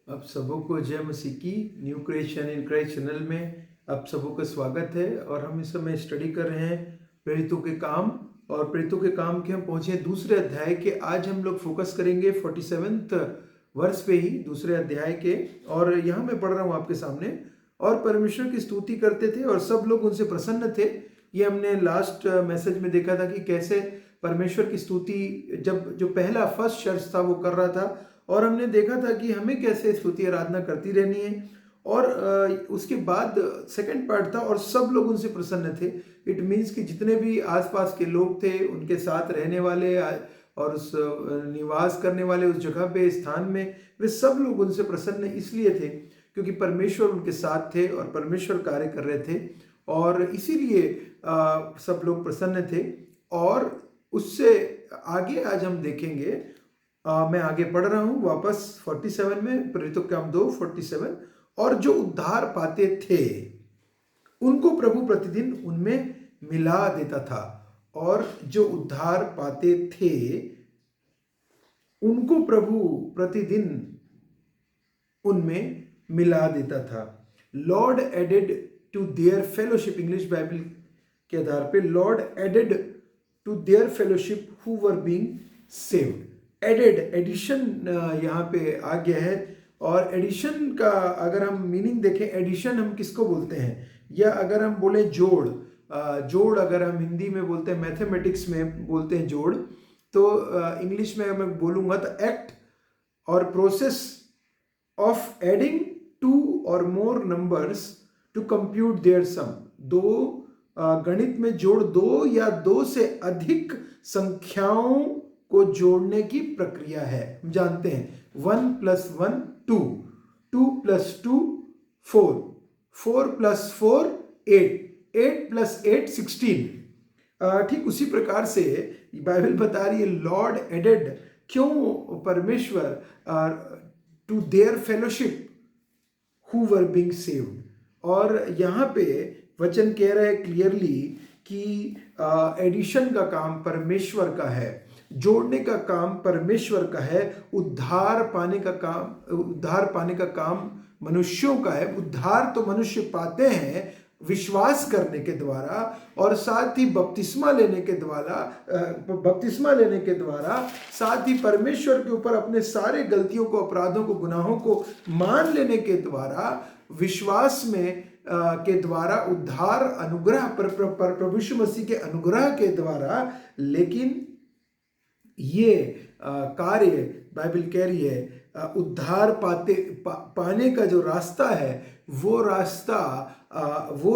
आप सबों को जय मसीह की new creation in Christ channel में आप सबों का स्वागत है। और हम इस समय स्टडी कर रहे हैं प्रेरितों के काम, और प्रेरितों के काम के हम पहुंचे दूसरे अध्याय के। आज हम लोग फोकस करेंगे 47th वर्ष पे ही, दूसरे अध्याय के। और यहाँ मैं पढ़ रहा हूँ आपके सामने। और परमेश्वर की स्तुति करते थे और सब लोग उनसे प्रसन्न थे। ये हमने लास्ट मैसेज में देखा था कि कैसे परमेश्वर की स्तुति जो पहला फर्स्ट चर्च था वो कर रहा था, और हमने देखा था कि हमें कैसे स्तुति आराधना करती रहनी है। और उसके बाद सेकंड पार्ट था और सब लोग उनसे प्रसन्न थे। इट मीन्स कि जितने भी आसपास के लोग थे, उनके साथ रहने वाले और उस निवास करने वाले उस जगह पे स्थान में, वे सब लोग उनसे प्रसन्न इसलिए थे क्योंकि परमेश्वर उनके साथ थे और परमेश्वर कार्य कर रहे थे, और इसीलिए सब लोग प्रसन्न थे। और उससे आगे आज हम देखेंगे। मैं आगे पढ़ रहा हूँ वापस 47 में, प्रेरितों के काम 2:47। और जो उद्धार पाते थे उनको प्रभु प्रतिदिन उनमें मिला देता था। और जो उद्धार पाते थे उनको प्रभु प्रतिदिन उनमें मिला देता था। Lord added to their fellowship, English Bible के आधार पे, Lord added to their fellowship who were being saved. Added, addition यहाँ पे आ गया है। और एडिशन का अगर हम मीनिंग देखें, एडिशन हम किसको बोलते हैं, या अगर हम बोले जोड़, जोड़ अगर हम हिंदी में बोलते हैं, मैथमेटिक्स में बोलते हैं जोड़, तो इंग्लिश में मैं बोलूँगा तो एक्ट और process of adding two or more numbers to compute their sum. गणित में जोड़ दो या दो से अधिक संख्याओं को जोड़ने की प्रक्रिया है। हम जानते हैं 1 + 1 2, 2 + 2 4, 4 + 4 8, 8 + 8 16। ठीक उसी प्रकार से बाइबल बता रही है लॉर्ड एडेड, क्यों परमेश्वर to their fellowship who were being saved. और यहाँ पे वचन कह रहा है क्लियरली कि एडिशन का काम परमेश्वर का है, जोड़ने का काम परमेश्वर का है, उद्धार पाने का काम मनुष्यों का है। उद्धार तो मनुष्य पाते हैं विश्वास करने के द्वारा, और साथ ही बपतिस्मा लेने के द्वारा, साथ ही परमेश्वर के ऊपर अपने सारे गलतियों को, अपराधों को, गुनाहों को मान लेने के द्वारा, विश्वास में के द्वारा, उद्धार अनुग्रह प्रभु यीशु मसीह के अनुग्रह के द्वारा। लेकिन ये कार्य बाइबल कह रही है उद्धार पाने का जो रास्ता है, वो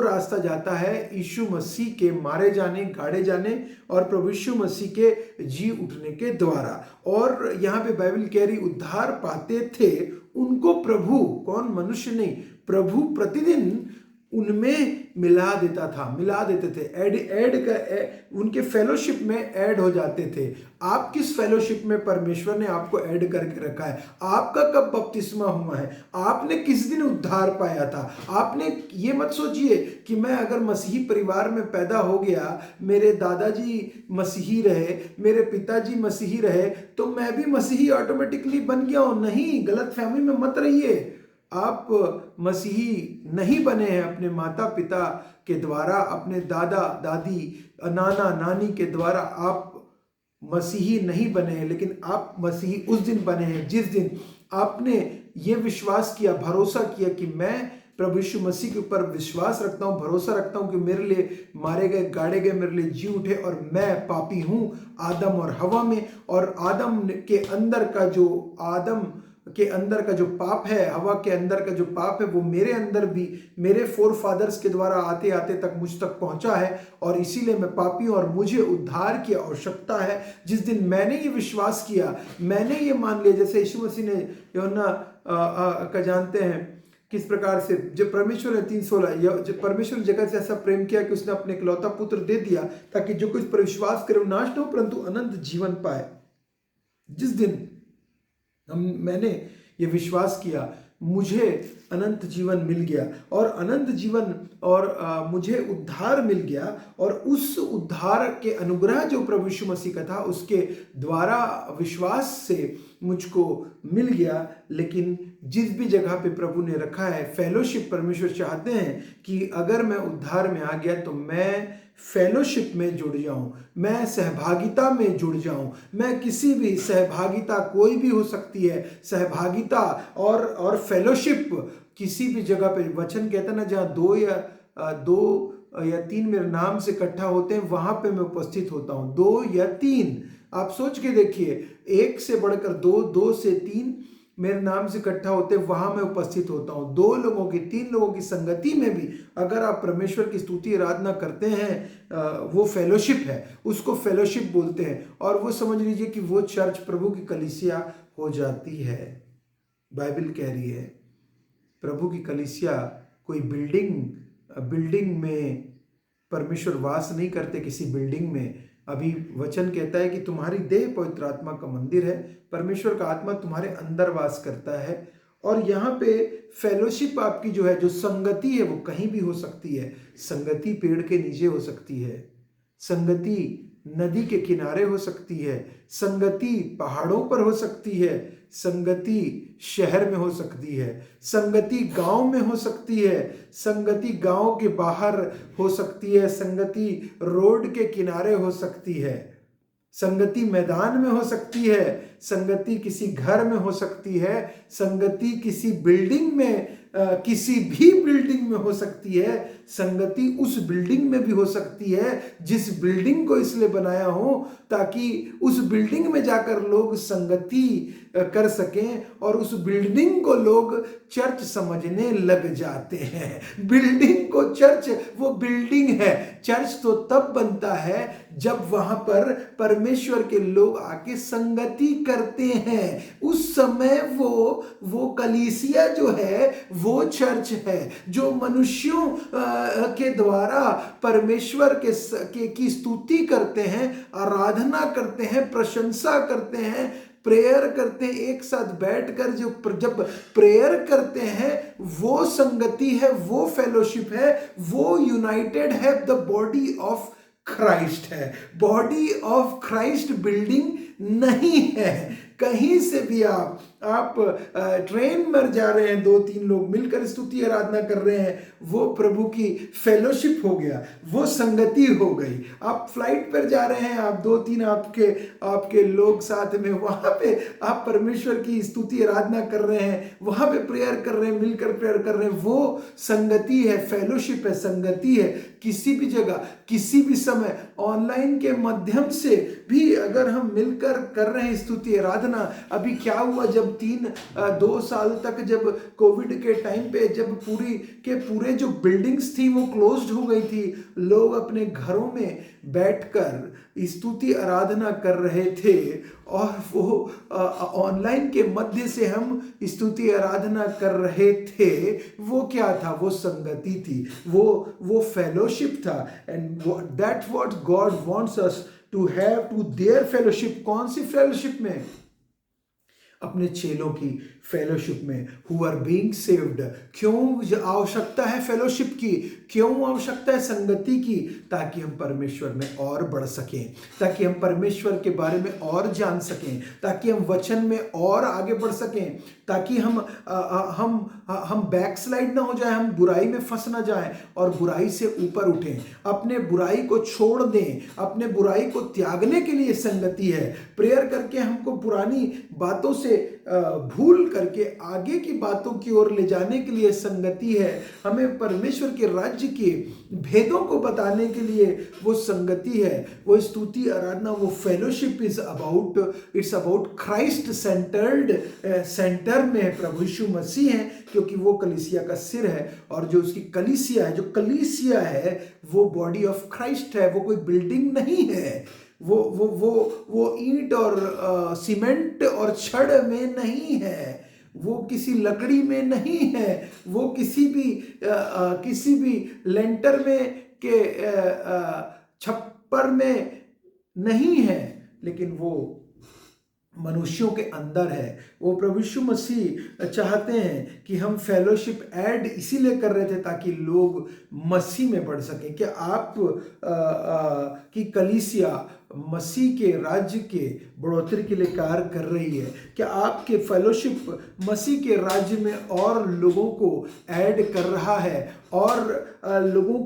रास्ता जाता है यीशु मसीह के मारे जाने, गाड़े जाने और प्रभु यीशु मसीह के जी उठने के द्वारा। और यहाँ पे बाइबल कह रही उद्धार पाते थे उनको प्रभु, कौन, मनुष्य नहीं, प्रभु प्रतिदिन उनमें मिला देते थे। उनके फेलोशिप में ऐड हो जाते थे। आप किस फेलोशिप में परमेश्वर ने आपको ऐड करके रखा है? आपका कब बपतिस्मा हुआ है? आपने किस दिन उद्धार पाया था? आपने ये मत सोचिए कि मैं अगर मसीही परिवार में पैदा हो गया, मेरे दादाजी मसीही रहे, मेरे पिताजी मसीही रहे, तो मैं भी मसीही ऑटोमेटिकली बन गया हूं। नहीं, गलत फहमी में मत रहिए। आप मसीही नहीं बने हैं अपने माता पिता के द्वारा, अपने दादा दादी, नाना नानी के द्वारा आप मसीही नहीं बने हैं, लेकिन आप मसीही उस दिन बने हैं जिस दिन आपने ये विश्वास किया, भरोसा किया कि मैं प्रभु यीशु मसीह के ऊपर विश्वास रखता हूँ, भरोसा रखता हूँ कि मेरे लिए मारे गए, गाड़े गए, मेरे लिए जी उठे, और मैं पापी हूँ आदम और हवा में। और आदम के अंदर का जो पाप है, हवा के अंदर का जो पाप है, वो मेरे अंदर भी, मेरे फोर फादर्स के द्वारा आते आते तक मुझ तक पहुंचा है, और इसीलिए मैं पापी हूं और मुझे उद्धार की आवश्यकता है। जिस दिन मैंने ये विश्वास किया, मैंने ये मान लिया, जैसे यीशु मसीह ने यूहन्ना का जानते हैं किस प्रकार से, जब परमेश्वर ने 3:16, जब परमेश्वर ने जगत से ऐसा प्रेम किया कि उसने अपने इकलौता पुत्र दे दिया ताकि जो कुछ पर विश्वास करे वो नाश न हो परंतु अनंत जीवन पाए। जिस दिन मैंने ये विश्वास किया, मुझे अनंत जीवन मिल गया, और अनंत जीवन और मुझे उद्धार मिल गया। और उस उद्धार के अनुग्रह जो प्रभु यीशु मसीह का था, उसके द्वारा विश्वास से मुझको मिल गया, लेकिन जिस भी जगह पे प्रभु ने रखा है फेलोशिप, परमेश्वर चाहते हैं कि अगर मैं उद्धार में आ गया तो मैं फेलोशिप में जुड़ जाऊं, मैं सहभागिता में जुड़ जाऊं, मैं किसी भी सहभागिता, कोई भी हो सकती है सहभागिता और फेलोशिप किसी भी जगह पे। वचन कहता है ना, जहाँ दो या तीन मेरे नाम से इकट्ठा होते हैं वहां पे मैं उपस्थित होता हूं। 2 या 3, आप सोच के देखिए, 1 से बढ़कर 2, 2 से 3 मेरे नाम से इकट्ठा होते हैं, वहां मैं उपस्थित होता हूं। 2 लोगों की, 3 लोगों की संगति में भी अगर आप परमेश्वर की स्तुति आराधना करते हैं, वो फेलोशिप है, उसको फेलोशिप बोलते हैं। और वो समझ लीजिए कि वो चर्च प्रभु की कलीसिया हो जाती है। बाइबल कह रही है प्रभु की कलीसिया कोई बिल्डिंग में परमेश्वर वास नहीं करते, किसी बिल्डिंग में। अभी वचन कहता है कि तुम्हारी देह पवित्र आत्मा का मंदिर है, परमेश्वर का आत्मा तुम्हारे अंदर वास करता है। और यहाँ पे फेलोशिप आपकी जो है, जो संगति है, वो कहीं भी हो सकती है। संगति पेड़ के नीचे हो सकती है, संगति नदी के किनारे हो सकती है, संगति पहाड़ों पर हो सकती है, संगति शहर में हो सकती है, संगति गांव में हो सकती है, संगति गांव के बाहर हो सकती है, संगति रोड के किनारे हो सकती है, संगति मैदान में हो सकती है, संगति किसी घर में हो सकती है, संगति किसी बिल्डिंग में, किसी भी बिल्डिंग में हो सकती है, संगति उस बिल्डिंग में भी हो सकती है जिस बिल्डिंग को इसलिए बनाया हो ताकि उस बिल्डिंग में जाकर लोग संगति कर सकें, और उस बिल्डिंग को लोग चर्च समझने लग जाते हैं। बिल्डिंग को चर्च, वो बिल्डिंग है। चर्च तो तब बनता है जब वहां पर परमेश्वर के लोग आके संगति करते हैं। उस समय वो कलीसिया जो है वो चर्च है, जो मनुष्यों के द्वारा परमेश्वर की स्तुति करते हैं, आराधना करते हैं, प्रशंसा करते हैं, प्रेयर करते हैं। एक साथ बैठकर जब प्रेयर करते हैं, वो संगति है, वो फेलोशिप है, वो यूनाइटेड है, द बॉडी ऑफ क्राइस्ट है। बॉडी ऑफ क्राइस्ट बिल्डिंग नहीं है। कहीं से भी आप ट्रेन में जा रहे हैं, 2-3 लोग मिलकर स्तुति आराधना कर रहे हैं, वो प्रभु की फेलोशिप हो गया, वो संगति हो गई। आप फ्लाइट पर जा रहे हैं, आप 2-3 आपके लोग साथ में, वहां पे आप परमेश्वर की स्तुति आराधना कर रहे हैं, वहां पे प्रेयर कर रहे हैं, मिलकर प्रेयर कर रहे हैं, वो संगति है, फेलोशिप है, संगति है। किसी भी जगह, किसी भी समय, ऑनलाइन के माध्यम से भी अगर हम मिलकर कर रहे हैं स्तुति आराधना। अभी क्या हुआ, जब 2 साल तक जब कोविड के टाइम पे जब पूरे जो बिल्डिंग्स थी वो क्लोज्ड हो गई थी, लोग अपने घरों में बैठकर स्तुति आराधना कर रहे थे, और वो ऑनलाइन के मध्य से हम स्तुति आराधना कर रहे थे। वो क्या था? वो संगति थी, वो फेलोशिप था। And that what God wants us to have, to their fellowship. कौन सी फेलोशिप में? अपने चेलों की फेलोशिप में, हु आर बीइंग सेव्ड। क्यों आवश्यकता है फेलोशिप की? क्यों आवश्यकता है संगति की? ताकि हम परमेश्वर में और बढ़ सकें, ताकि हम परमेश्वर के बारे में और जान सकें, ताकि हम वचन में और आगे बढ़ सकें, ताकि हम बैकस्लाइड ना हो जाए, हम बुराई में फंस ना जाएं और बुराई से ऊपर उठें, अपने बुराई को छोड़ दें। अपने बुराई को त्यागने के लिए संगति है। प्रेयर करके हमको पुरानी बातों से भूल करके आगे की बातों की ओर ले जाने के लिए संगति है। हमें परमेश्वर के राज्य के भेदों को बताने के लिए वो संगति है। वो स्तुति आराधना, वो fellowship it's about Christ centre में प्रभु यीशु मसीह है, क्योंकि वो कलीसिया का सिर है। और जो उसकी कलीसिया है, जो कलीसिया है, वो बॉडी ऑफ क्राइस्ट है। वो कोई बिल्डिंग नहीं है, वो ईंट और सीमेंट और छड़ में नहीं है, वो किसी लकड़ी में नहीं है, वो किसी भी लेंटर में के छप्पर में नहीं है, लेकिन वो मनुष्यों के अंदर है। वो प्रभु यीशु मसीह चाहते हैं कि हम फेलोशिप ऐड इसीलिए कर रहे थे ताकि लोग मसीह में बढ़ सकें। क्या आप की कलीसिया मसीह के राज्य के बढ़ोतरी के लिए कार्य कर रही है? क्या आपके फेलोशिप मसीह के राज्य में और लोगों को ऐड कर रहा है और लोगों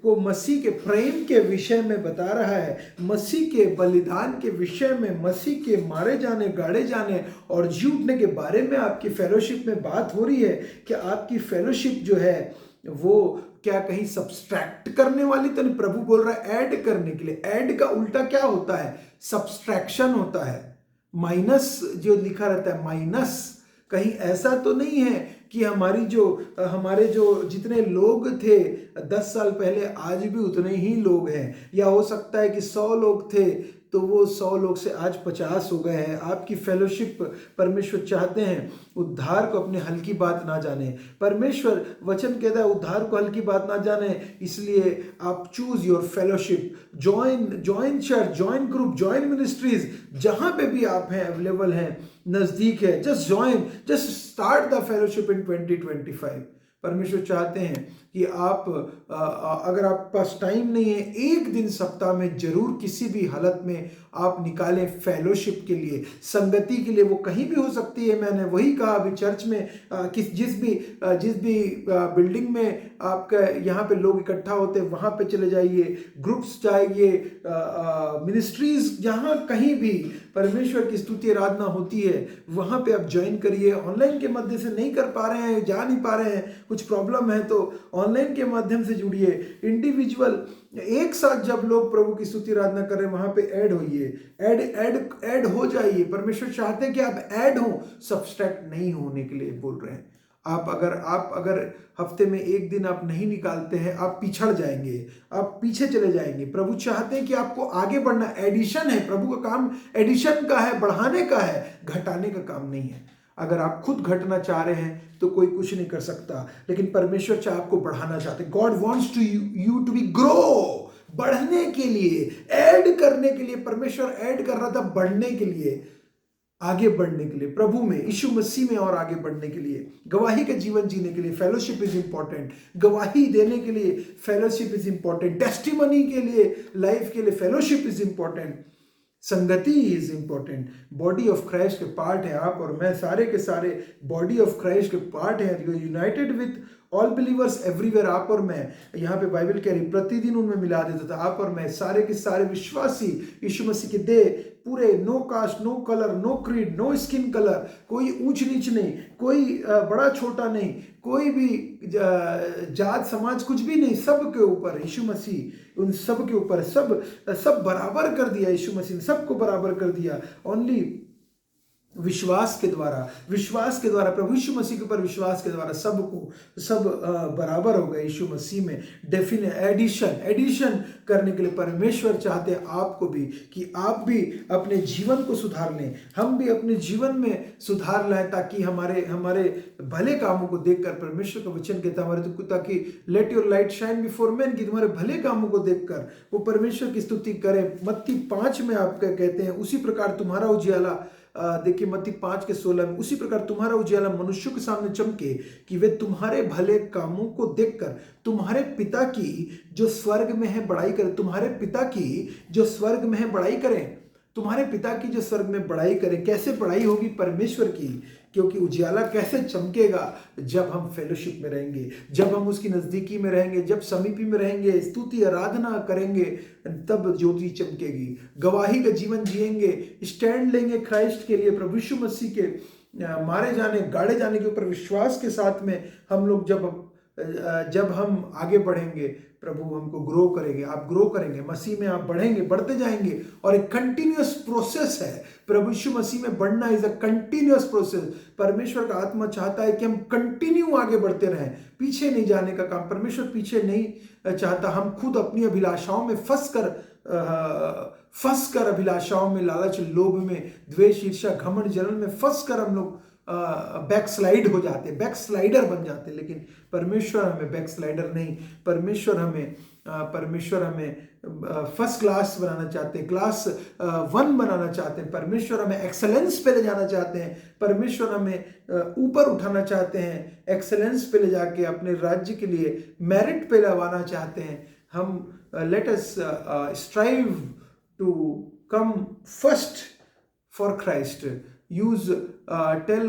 को मसीह के प्रेम के विषय में बता रहा है, मसीह के बलिदान के विषय में, मसीह के मारे जाने, गाड़े जाने और जी उठने के बारे में आपकी फेलोशिप में बात हो रही है? क्या आपकी फेलोशिप जो है वो क्या कहीं सब्सट्रैक्ट करने वाली तो नहीं? प्रभु बोल रहा है ऐड करने के लिए। ऐड का उल्टा क्या होता है? सब्सट्रैक्शन होता है। माइनस जो लिखा रहता है, माइनस। कहीं ऐसा तो नहीं है कि हमारे जो जितने लोग थे 10 साल पहले आज भी उतने ही लोग हैं, या हो सकता है कि 100 लोग थे तो वो 100 लोग से आज 50 हो गए हैं। आपकी फेलोशिप, परमेश्वर चाहते हैं उद्धार को अपने हल्की बात ना जाने। परमेश्वर वचन कहता है उद्धार को हल्की बात ना जाने, इसलिए आप choose your fellowship. Join church, join group, join ministries, जहां पे भी आप हैं, अवेलेबल हैं, नजदीक है, just join, just start the fellowship in 2025। परमेश्वर चाहते हैं कि आप अगर आप पास टाइम नहीं है, एक दिन सप्ताह में जरूर किसी भी हालत में आप निकालें फेलोशिप के लिए, संगति के लिए। वो कहीं भी हो सकती है। मैंने वही कहा अभी चर्च में, जिस भी बिल्डिंग में आपका यहाँ पे लोग इकट्ठा होते हैं वहाँ पे चले जाइए, ग्रुप्स जाइए, मिनिस्ट्रीज, जहाँ कहीं भी परमेश्वर की स्तुति आराधना होती है वहाँ पे आप ज्वाइन करिए। ऑनलाइन के माध्यम से नहीं कर पा रहे हैं, जा नहीं पा रहे हैं, कुछ प्रॉब्लम है तो ऑनलाइन के माध्यम से जुड़िए। इंडिविजुअल एक साथ जब लोग प्रभु की स्तुति आराधना कर रहे हैं वहां पे ऐड होइए, ऐड हो जाइए। परमेश्वर चाहते हैं कि आप ऐड हो, सब्सट्रैक्ट नहीं होने के लिए बोल रहे हैं। आप अगर हफ्ते में एक दिन आप नहीं निकालते हैं, आप पिछड़ जाएंगे, आप पीछे चले जाएंगे। प्रभु चाहते हैं कि आपको आगे बढ़ना। एडिशन है, प्रभु का काम एडिशन का है, बढ़ाने का है, घटाने का काम नहीं है। अगर आप खुद घटना चाह रहे हैं तो कोई कुछ नहीं कर सकता, लेकिन परमेश्वर आपको बढ़ाना चाहते हैं। God wants you to be grow, बढ़ने के लिए, ऐड करने के लिए। परमेश्वर ऐड कर रहा था बढ़ने के लिए, आगे बढ़ने के लिए, प्रभु में, यीशु मसीह में और आगे बढ़ने के लिए, गवाही का जीवन जीने के लिए फेलोशिप इज इंपॉर्टेंट। गवाही देने के लिए फेलोशिप इज इंपॉर्टेंट। टेस्टिमनी के लिए, लाइफ के लिए फेलोशिप इज इंपॉर्टेंट। संगति is important. Body of Christ के पार्ट है आप और मैं, सारे के सारे बॉडी ऑफ क्राइस्ट के पार्ट है। You United with all believers everywhere. आप और मैं, यहाँ पे बाइबल कह रही प्रतिदिन उनमें मिला देता था। आप और मैं, सारे के सारे विश्वासी यीशु मसीह के देह पूरे, no caste, no colour, no creed, no skin colour, कोई ऊंच नीच नहीं, कोई बड़ा छोटा नहीं, कोई भी जात समाज कुछ भी नहीं, सब के ऊपर यीशु मसीह, उन सब के ऊपर सब बराबर कर दिया। यीशु मसीह ने सबको बराबर कर दिया। ओनली विश्वास के द्वारा प्रभु यीशु मसीह के ऊपर विश्वास के द्वारा सब बराबर हो गए यीशु मसीह में। डेफिनेट एडिशन करने के लिए परमेश्वर चाहते हैं आपको भी, कि आप भी अपने जीवन को सुधार लें, हम भी अपने जीवन में सुधार लाएं, ताकि हमारे भले कामों को देखकर, परमेश्वर का वचन कहता है हमारे, तो ताकि let your light shine before man, कि तुम्हारे भले कामों को देखकर वो परमेश्वर की स्तुति करें। मत्ती 5 में आपका कहते हैं उसी प्रकार तुम्हारा उजियाला, देखिए मत्ती 5:16 में, उसी प्रकार तुम्हारा उजियाला मनुष्यों के सामने चमके कि वे तुम्हारे भले कामों को देखकर तुम्हारे पिता की जो स्वर्ग में है बड़ाई करें। तुम्हारे पिता की जो स्वर्ग में है बड़ाई करें। तुम्हारे पिता की जो स्वर्ग में बड़ाई करें। कैसे बड़ाई होगी? परमेश्वर की। क्योंकि उजियाला कैसे चमकेगा? जब हम फेलोशिप में रहेंगे, जब हम उसकी नजदीकी में रहेंगे, जब समीपी में रहेंगे, स्तुति आराधना करेंगे, तब ज्योति चमकेगी। गवाही का जीवन जिएंगे, स्टैंड लेंगे क्राइस्ट के लिए, प्रभु यीशु मसीह के मारे जाने, गाड़े जाने के ऊपर विश्वास के साथ में हम लोग जब हम आगे बढ़ेंगे, प्रभु हमको ग्रो करेंगे, आप ग्रो करेंगे मसीह में, आप बढ़ेंगे, बढ़ते जाएंगे। और एक कंटिन्यूअस प्रोसेस है। प्रभु यीशु मसीह में बढ़ना इज अ कंटिन्यूअस प्रोसेस। परमेश्वर का आत्मा चाहता है कि हम कंटिन्यू आगे बढ़ते रहें, पीछे नहीं जाने का काम परमेश्वर पीछे नहीं चाहता। हम खुद अपनी अभिलाषाओं में फंस कर अभिलाषाओं में, लालच, लोभ में, द्वेष, ईर्ष्या, घमंड, जलन में फंस कर हम लोग बैकस्लाइड हो जाते, बैकस्लाइडर बन जाते। लेकिन परमेश्वर हमें बैकस्लाइडर नहीं, परमेश्वर हमें फर्स्ट क्लास बनाना चाहते हैं, क्लास 1 बनाना चाहते हैं। परमेश्वर हमें एक्सेलेंस पे ले जाना चाहते हैं। परमेश्वर हमें ऊपर उठाना चाहते हैं, एक्सेलेंस पे ले जाके अपने राज्य के लिए मेरिट पे लगाना चाहते हैं। हम let us strive to come first for Christ. यूज टेल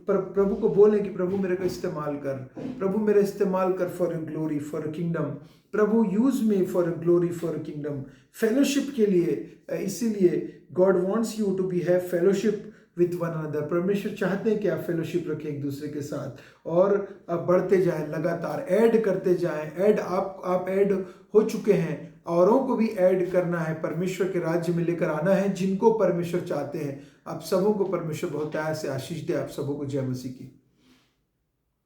प्रभु को बोलें कि प्रभु मेरे को इस्तेमाल कर, प्रभु मेरे इस्तेमाल कर for a glory, for a kingdom, प्रभु use me for a glory, for a kingdom, fellowship के लिए। इसीलिए God wants you to be have fellowship with one another. परमेश्वर चाहते हैं कि आप फेलोशिप रखें एक दूसरे के साथ और आप बढ़ते जाएं, लगातार ऐड करते जाएं। ऐड आप ऐड हो चुके हैं, औरों को भी ऐड करना है, परमेश्वर के राज्य में लेकर आना है जिनको परमेश्वर चाहते हैं। आप सबों को परमेश्वर बहुत प्यार से आशीष दे। आप सबों को जय मसीह की।